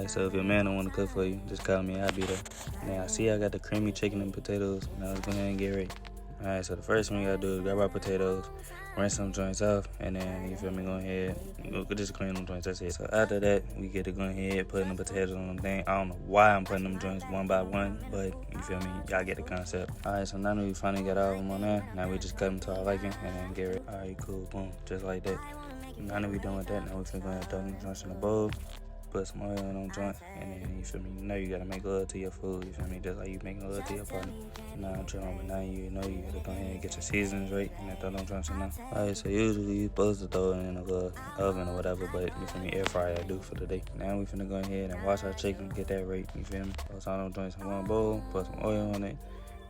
Alright, so if your man don't want to cook for you, just call me, I'll be there. Now, I see I got the creamy chicken and potatoes. Now let's go ahead and get ready. Alright, so the first thing we gotta do is grab our potatoes, rinse some joints off, and then, you feel me, go ahead, just clean them joints, that's it. So after that, we get to go ahead, putting the potatoes on the thing. I don't know why I'm putting them joints one by one, but you feel me, y'all get the concept. Alright, so now that we finally got all of them on there, now we just cut them to our liking, and then get ready. Alright, cool, boom, just like that. Now that we done with that, now we finna go ahead and throw them joints in the bowl. Put some oil in them joints, and then, you feel me, you know you gotta make love to your food, you feel me, just like you making love to your partner. Now I'm chilling, but now you know you gotta go ahead and get your seasons right, and then throw them joints in there. Alright, so usually you supposed to throw it in a little oven or whatever, but you feel me, air fryer I do for the day. Now we finna go ahead and wash our chicken, get that right, you feel me. Throw all them joints in one bowl, put some oil on it,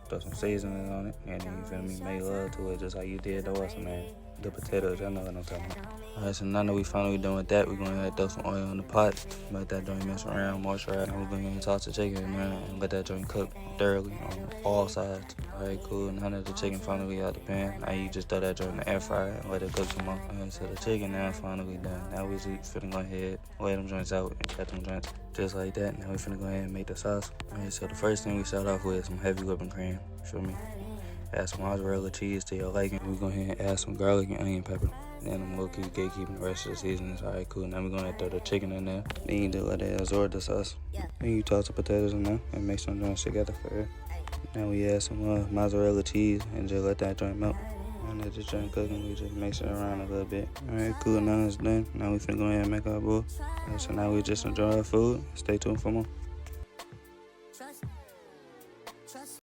throw some seasonings on it, and then, you feel me, make love to it just like you did the what's man. The potatoes, y'all know what I'm talking about. Alright, so now that we finally done with that, we're going to throw some oil in the pot. Let that joint mess around, moisturize, and we're going to toss the chicken in there and let that joint cook thoroughly on all sides. Alright, cool. Now that the chicken finally out the pan, now you just throw that joint in the air fryer and let it cook some more. Alright, so the chicken now finally done. Now we just finna go ahead, lay them joints out and cut them joints just like that. Now we finna go ahead and make the sauce. Alright, so the first thing we start off with is some heavy whipping cream. Feel me? Add some mozzarella cheese to your liking. We're going to add some garlic and onion pepper. Then I'm going to keep gatekeeping the rest of the seasonings. Alright, cool. Now we're going to throw the chicken in there. Then you just let it absorb the sauce. Then you toss the potatoes in there and mix some joints together for it. Now we add some mozzarella cheese and just let that joint melt. And let the joint cooking, we just mix it around a little bit. Alright, cool. Now it's done. Now we finna go ahead and make our bowl. Alright, so now we just enjoy our food. Stay tuned for more.